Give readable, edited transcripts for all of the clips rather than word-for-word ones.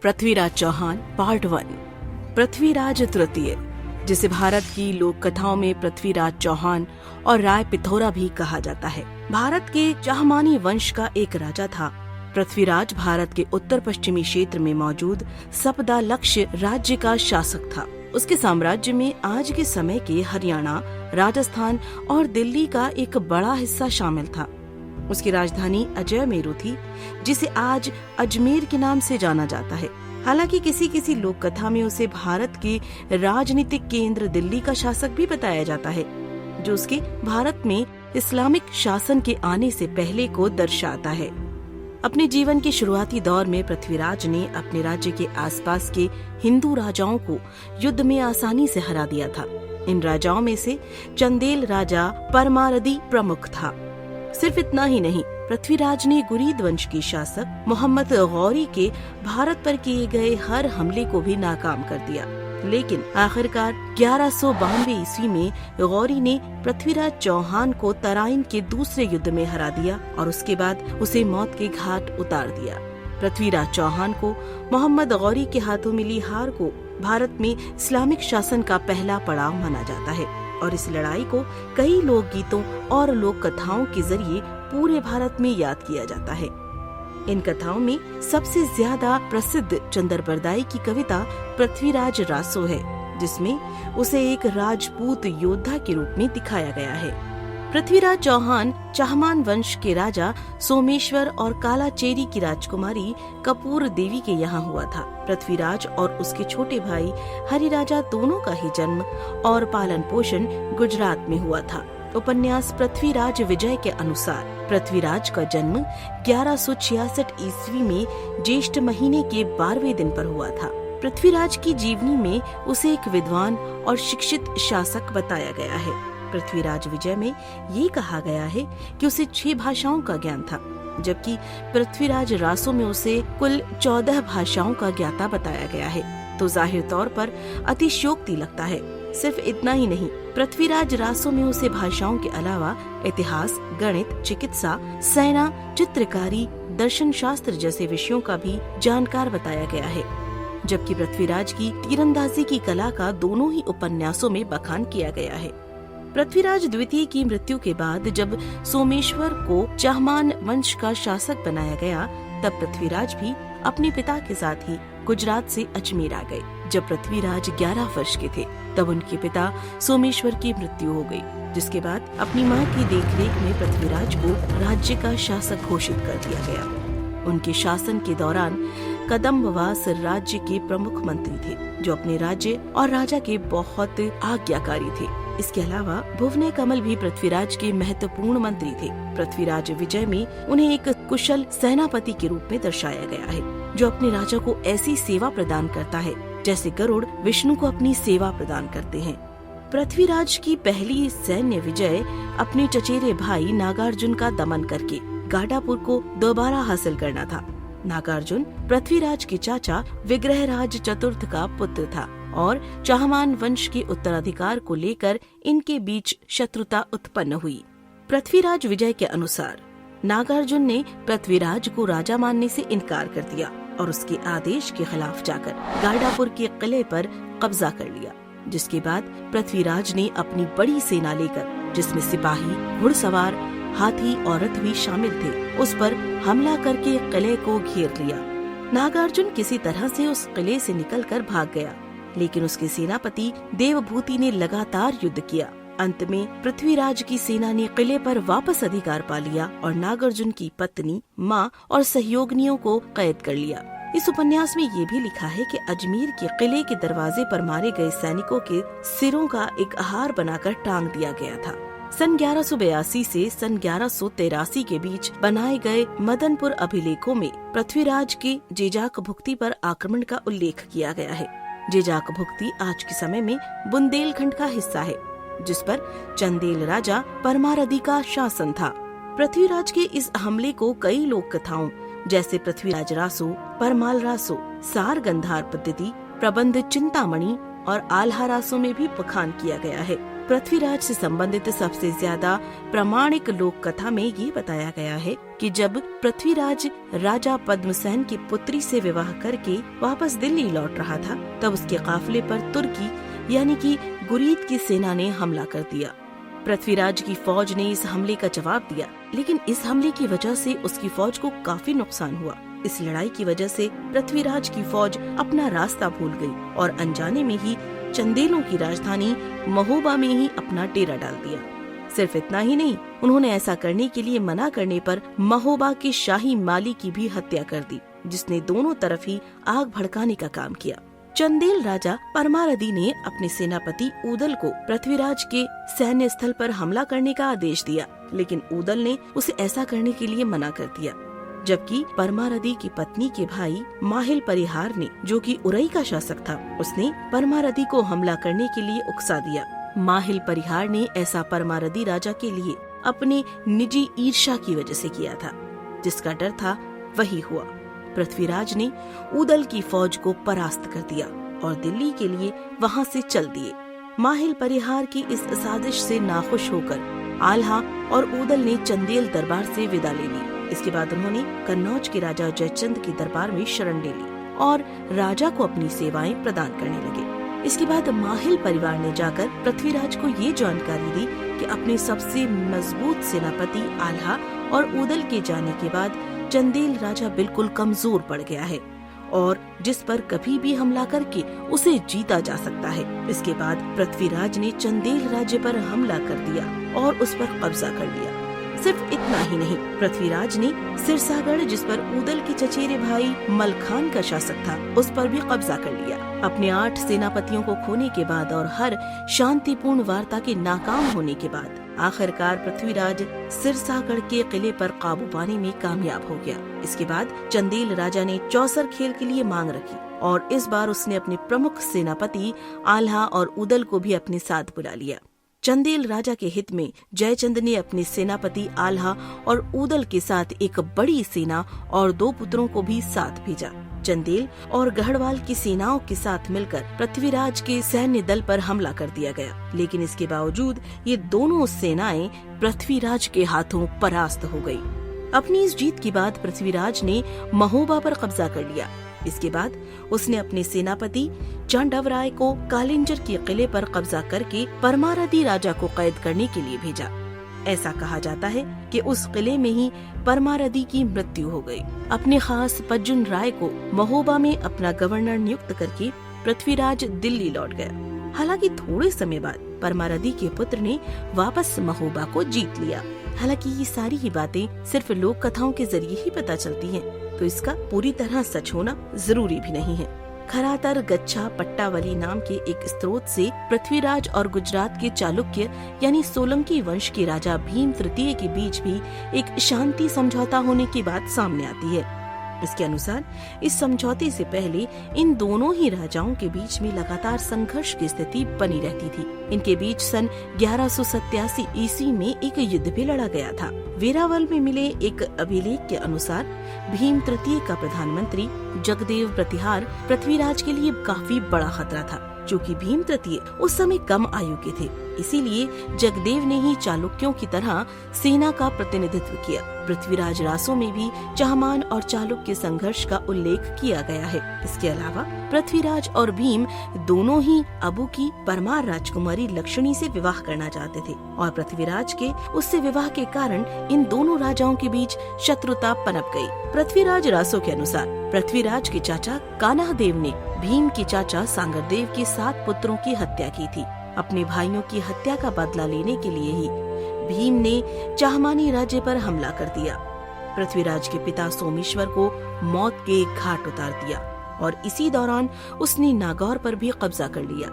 Prithviraj Chauhan part 1। Prithviraj तृतीय, जिसे भारत की लोक कथाओं में पृथ्वीराज चौहान और राय पिथौरा भी कहा जाता है, भारत के चाहमानी वंश का एक राजा था। पृथ्वीराज भारत के उत्तर पश्चिमी क्षेत्र में मौजूद सपदा लक्ष्य राज्य का शासक था। उसके साम्राज्य में आज के समय के हरियाणा, राजस्थान और दिल्ली का एक बड़ा हिस्सा शामिल था। उसकी राजधानी अजयमेरु थी, जिसे आज अजमेर के नाम से जाना जाता है। हालांकि किसी किसी लोक कथा में उसे भारत के राजनीतिक केंद्र दिल्ली का शासक भी बताया जाता है, जो उसके भारत में इस्लामिक शासन के आने से पहले को दर्शाता है। अपने जीवन के शुरुआती दौर में पृथ्वीराज ने अपने राज्य के आसपास के हिंदू राजाओं को युद्ध में आसानी से हरा दिया था। इन राजाओं में से चंदेल राजा परमारदी प्रमुख था। सिर्फ इतना ही नहीं, पृथ्वीराज ने गुरीद वंश के शासक मोहम्मद गौरी के भारत पर किए गए हर हमले को भी नाकाम कर दिया। लेकिन आखिरकार 1192 ईस्वी में गौरी ने पृथ्वीराज चौहान को तराइन के दूसरे युद्ध में हरा दिया और उसके बाद उसे मौत के घाट उतार दिया। पृथ्वीराज चौहान को मोहम्मद गौरी के हाथों मिली हार को भारत में इस्लामिक शासन का पहला पड़ाव माना जाता है और इस लड़ाई को कई लोकगीतों और लोक कथाओं के जरिए पूरे भारत में याद किया जाता है। इन कथाओं में सबसे ज्यादा प्रसिद्ध चंदरबरदाई की कविता पृथ्वीराज रासो है, जिसमें उसे एक राजपूत योद्धा के रूप में दिखाया गया है। पृथ्वीराज चौहान चाहमान वंश के राजा सोमेश्वर और कालाचेरी की राजकुमारी कपूर देवी के यहाँ हुआ था। पृथ्वीराज और उसके छोटे भाई हरिराजा दोनों का ही जन्म और पालन पोषण गुजरात में हुआ था। उपन्यास पृथ्वीराज विजय के अनुसार पृथ्वीराज का जन्म 1166 ईस्वी में ज्येष्ठ महीने के 12वें दिन पर हुआ था। पृथ्वीराज की जीवनी में उसे एक विद्वान और शिक्षित शासक बताया गया है। पृथ्वीराज विजय में ये कहा गया है कि उसे 6 भाषाओं का ज्ञान था, जबकि पृथ्वीराज रासो में उसे कुल 14 भाषाओं का ज्ञाता बताया गया है। तो जाहिर तौर पर अतिशयोक्ति लगता है। सिर्फ इतना ही नहीं, पृथ्वीराज रासो में उसे भाषाओं के अलावा इतिहास, गणित, चिकित्सा, सेना, चित्रकारी, दर्शन शास्त्र जैसे विषयों का भी जानकार बताया गया है। जबकि पृथ्वीराज की तीरंदाजी की कला का दोनों ही उपन्यासों में बखान किया गया है। पृथ्वीराज द्वितीय की मृत्यु के बाद जब सोमेश्वर को चाहमान वंश का शासक बनाया गया, तब पृथ्वीराज भी अपने पिता के साथ ही गुजरात से अजमेर आ गए। जब पृथ्वीराज 11 वर्ष के थे, तब उनके पिता सोमेश्वर की मृत्यु हो गई, जिसके बाद अपनी मां की देखरेख में पृथ्वीराज को राज्य का शासक घोषित कर दिया गया। उनके शासन के दौरान कदम्बवास राज्य के प्रमुख मंत्री थे, जो अपने राज्य और राजा के बहुत आज्ञाकारी थे। इसके अलावा भुवने कमल भी पृथ्वीराज के महत्वपूर्ण मंत्री थे। पृथ्वीराज विजय में उन्हें एक कुशल सेनापति के रूप में दर्शाया गया है, जो अपने राजा को ऐसी सेवा प्रदान करता है जैसे गरुड़ विष्णु को अपनी सेवा प्रदान करते हैं। पृथ्वीराज की पहली सैन्य विजय अपने चचेरे भाई नागार्जुन का दमन करके गाडापुर को दोबारा हासिल करना था। नागार्जुन पृथ्वीराज के चाचा विग्रहराज चतुर्थ का पुत्र था और चाहमान वंश के उत्तराधिकार को लेकर इनके बीच शत्रुता उत्पन्न हुई। पृथ्वीराज विजय के अनुसार नागार्जुन ने पृथ्वीराज को राजा मानने से इनकार कर दिया और उसके आदेश के खिलाफ जाकर गाडापुर के किले पर कब्जा कर लिया। जिसके बाद पृथ्वीराज ने अपनी बड़ी सेना लेकर, जिसमें सिपाही, घुड़सवार, हाथी और रथ भी शामिल थे, उस पर हमला करके किले को घेर लिया। नागार्जुन किसी तरह से उस किले से निकलकर भाग गया, लेकिन उसके सेनापति देवभूति ने लगातार युद्ध किया। अंत में पृथ्वीराज की सेना ने किले पर वापस अधिकार पा लिया और नागार्जुन की पत्नी, माँ और सहयोगिनियों को कैद कर लिया। इस उपन्यास में ये भी लिखा है कि अजमेर के किले के दरवाजे पर मारे गए सैनिकों के सिरों का एक आहार बनाकर टांग दिया गया था। सन 1182 से सन 1183 के बीच बनाए गए मदनपुर अभिलेखों में पृथ्वीराज के जेजाक भुक्ति पर आक्रमण का उल्लेख किया गया है। जेजाक भुक्ति आज के समय में बुंदेलखंड का हिस्सा है, जिस पर चंदेल राजा परमारदी का शासन था। पृथ्वीराज के इस हमले को कई लोक कथाओं जैसे पृथ्वीराज रासो, परमाल रासो, सार गंधार पद्धति, प्रबंध चिंतामणि और आल्हा रासो में भी बखान किया गया है। पृथ्वीराज से संबंधित सबसे ज्यादा प्रामाणिक लोक कथा में ये बताया गया है कि जब पृथ्वीराज राजा पद्मसेन की पुत्री से विवाह करके वापस दिल्ली लौट रहा था, तब उसके काफिले पर तुर्की यानी कि गुरीद की सेना ने हमला कर दिया। पृथ्वीराज की फौज ने इस हमले का जवाब दिया, लेकिन इस हमले की वजह से उसकी फौज को काफी नुकसान हुआ। इस लड़ाई की वजह से पृथ्वीराज की फौज अपना रास्ता भूल गई और अनजाने में ही चंदेलों की राजधानी महोबा में ही अपना डेरा डाल दिया। सिर्फ इतना ही नहीं, उन्होंने ऐसा करने के लिए मना करने पर महोबा के शाही माली की भी हत्या कर दी, जिसने दोनों तरफ ही आग भड़काने का काम किया। चंदेल राजा परमारदी ने अपने सेनापति ऊदल को पृथ्वीराज के सैन्य स्थल पर हमला करने का आदेश दिया, लेकिन ऊदल ने उसे ऐसा करने के लिए मना कर दिया। जबकि परमारदी की पत्नी के भाई माहिल परिहार ने, जो कि उरई का शासक था, उसने परमारदी को हमला करने के लिए उकसा दिया। माहिल परिहार ने ऐसा परमारदी राजा के लिए अपने निजी ईर्ष्या की वजह से किया था। जिसका डर था वही हुआ। पृथ्वीराज ने ऊदल की फौज को परास्त कर दिया और दिल्ली के लिए वहां से चल दिए। माहिल परिहार की इस साजिश से नाखुश होकर आल्हा और ऊदल ने चंदेल दरबार से विदा ले ली। इसके बाद उन्होंने कन्नौज के राजा जयचंद के दरबार में शरण ले ली और राजा को अपनी सेवाएं प्रदान करने लगे। इसके बाद माहिल परिवार ने जाकर पृथ्वीराज को ये जानकारी दी कि अपने सबसे मजबूत सेनापति आल्हा और ऊदल के जाने के बाद चंदेल राजा बिल्कुल कमजोर पड़ गया है और जिस पर कभी भी हमला करके उसे जीता जा सकता है। इसके बाद पृथ्वीराज ने चंदेल राज्य पर हमला कर दिया और उस पर कब्जा कर लिया। सिर्फ इतना ही नहीं, पृथ्वीराज ने सिरसागढ़, जिस पर ऊदल के चचेरे भाई मलखान का शासक था, उस पर भी कब्जा कर लिया। अपने 8 सेनापतियों को खोने के बाद और हर शांतिपूर्ण वार्ता के नाकाम होने के बाद आखिरकार पृथ्वीराज सिरसागढ़ के किले पर काबू पाने में कामयाब हो गया। इसके बाद चंदेल राजा ने चौसर खेल के लिए मांग रखी और इस बार उसने अपने प्रमुख सेनापति आल्हा और ऊदल को भी अपने साथ बुला लिया। चंदेल राजा के हित में जयचंद ने अपने सेनापति आल्हा और ऊदल के साथ एक बड़ी सेना और 2 पुत्रों को भी साथ भेजा। चंदेल और गढ़वाल की सेनाओं के साथ मिलकर पृथ्वीराज के सैन्य दल पर हमला कर दिया गया, लेकिन इसके बावजूद ये दोनों सेनाएं पृथ्वीराज के हाथों परास्त हो गयी। अपनी इस जीत के बाद पृथ्वीराज ने महोबा पर कब्जा कर लिया। इसके बाद उसने अपने सेनापति चांडवराय को कालिंजर के किले पर कब्जा करके परमारदी राजा को कैद करने के लिए भेजा। ऐसा कहा जाता है कि उस किले में ही परमारदी की मृत्यु हो गई। अपने खास पज्जुन राय को महोबा में अपना गवर्नर नियुक्त करके पृथ्वीराज दिल्ली लौट गया। हालांकि थोड़े समय बाद परमारदी के पुत्र ने वापस महोबा को जीत लिया। हालांकि ये सारी ही बातें सिर्फ लोक कथाओं के जरिए ही पता चलती हैं, तो इसका पूरी तरह सच होना जरूरी भी नहीं है। खरातर गच्छा पट्टावली नाम के एक स्रोत से पृथ्वीराज और गुजरात के चालुक्य यानी सोलंकी वंश के राजा भीम तृतीय के बीच भी एक शांति समझौता होने की बात सामने आती है। इसके अनुसार इस समझौते से पहले इन दोनों ही राजाओं के बीच में लगातार संघर्ष की स्थिति बनी रहती थी। इनके बीच सन 1187 ईस्वी में एक युद्ध भी लड़ा गया था। वेरावल में मिले एक अभिलेख के अनुसार भीम तृतीय का प्रधानमंत्री जगदेव प्रतिहार पृथ्वीराज के लिए काफी बड़ा खतरा था। चूँकि भीम तृतीय उस समय कम आयु के थे, इसीलिए जगदेव ने ही चालुक्यों की तरह सेना का प्रतिनिधित्व किया। पृथ्वीराज रासों में भी चाहमान और चालुक्य संघर्ष का उल्लेख किया गया है। इसके अलावा पृथ्वीराज और भीम दोनों ही अबू की परमार राजकुमारी लक्ष्मणी से विवाह करना चाहते थे और पृथ्वीराज के उससे विवाह के कारण इन दोनों राजाओं के बीच शत्रुता पनप गई। पृथ्वीराज रासों के अनुसार पृथ्वीराज के चाचा कान्हादेव ने भीम के चाचा सांगरदेव के 7 पुत्रों की हत्या की थी। अपने भाइयों की हत्या का बदला लेने के लिए ही भीम ने चाहमानी राज्य पर हमला कर दिया। पृथ्वीराज के पिता सोमेश्वर को मौत के घाट उतार दिया और इसी दौरान उसने नागौर पर भी कब्जा कर लिया,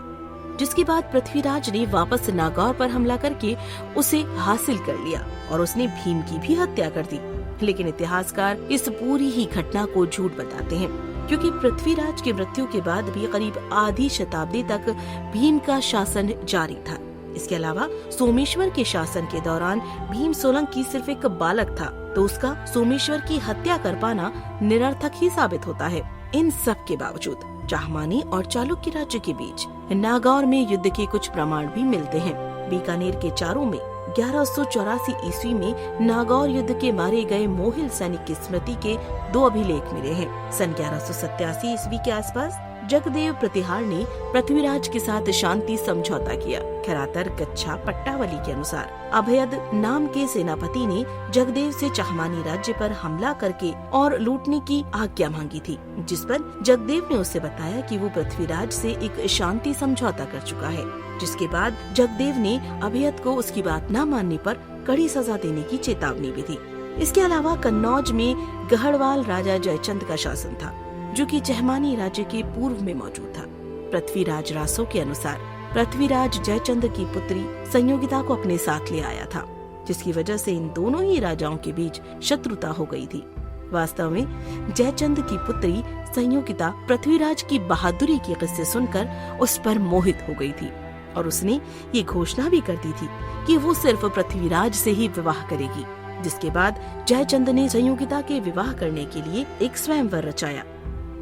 जिसके बाद पृथ्वीराज ने वापस नागौर पर हमला करके उसे हासिल कर लिया और उसने भीम की भी हत्या कर दी। लेकिन इतिहासकार इस पूरी ही घटना को झूठ बताते हैं, क्योंकि पृथ्वीराज की मृत्यु के बाद भी करीब आधी शताब्दी तक भीम का शासन जारी था। इसके अलावा सोमेश्वर के शासन के दौरान भीम सोलंकी सिर्फ एक बालक था, तो उसका सोमेश्वर की हत्या कर पाना निरर्थक ही साबित होता है। इन सब के बावजूद चाहमानी और चालुक्य राज्य के बीच नागौर में युद्ध के कुछ प्रमाण भी मिलते हैं। बीकानेर के चारों में 1184 ईस्वी में नागौर युद्ध के मारे गए मोहिल सैनिक की स्मृति के 2 अभिलेख मिले हैं। सन 1187 ईस्वी के आसपास जगदेव प्रतिहार ने पृथ्वीराज के साथ शांति समझौता किया। खरातर गच्छा पट्टावली के अनुसार अभयद नाम के सेनापति ने जगदेव से चाहमानी राज्य पर हमला करके और लूटने की आज्ञा मांगी थी, जिस पर जगदेव ने उसे बताया कि वो पृथ्वीराज से एक शांति समझौता कर चुका है। जिसके बाद जगदेव ने अभयद को उसकी बात न मानने पर कड़ी सजा देने की चेतावनी भी दी। इसके अलावा कन्नौज में गढ़वाल राजा जयचंद का शासन था, जो कि चहमानी राज्य के पूर्व में मौजूद था। पृथ्वीराज रासो के अनुसार पृथ्वीराज जयचंद की पुत्री संयोगिता को अपने साथ ले आया था, जिसकी वजह से इन दोनों ही राजाओं के बीच शत्रुता हो गई थी। वास्तव में जयचंद की पुत्री संयोगिता पृथ्वीराज की बहादुरी के किस्से सुनकर उस पर मोहित हो गई थी और उसने ये घोषणा भी कर दी थी कि वो सिर्फ पृथ्वीराज से ही विवाह करेगी। जिसके बाद जयचंद ने संयोगिता के विवाह करने के लिए एक स्वयंवर रचाया,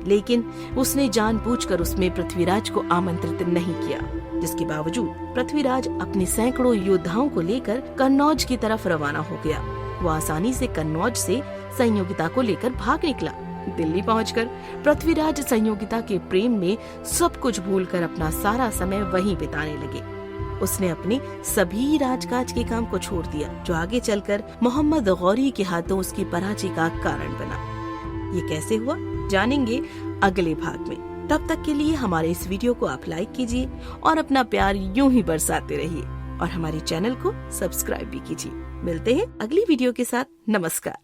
लेकिन उसने जानबूझकर उसमें पृथ्वीराज को आमंत्रित नहीं किया। जिसके बावजूद पृथ्वीराज अपने सैकड़ों योद्धाओं को लेकर कन्नौज की तरफ रवाना हो गया। वो आसानी से कन्नौज से संयोगिता को लेकर भाग निकला। दिल्ली पहुंचकर पृथ्वीराज संयोगिता के प्रेम में सब कुछ भूलकर अपना सारा समय वहीं बिताने लगे। उसने अपने सभी राजकाज के काम को छोड़ दिया, जो आगे चलकर मोहम्मद गौरी के हाथों उसकी पराजय का कारण बना। ये कैसे हुआ, जानेंगे अगले भाग में। तब तक के लिए हमारे इस वीडियो को आप लाइक कीजिए और अपना प्यार यूं ही बरसाते रहिए और हमारे चैनल को सब्सक्राइब भी कीजिए। मिलते हैं अगली वीडियो के साथ। नमस्कार।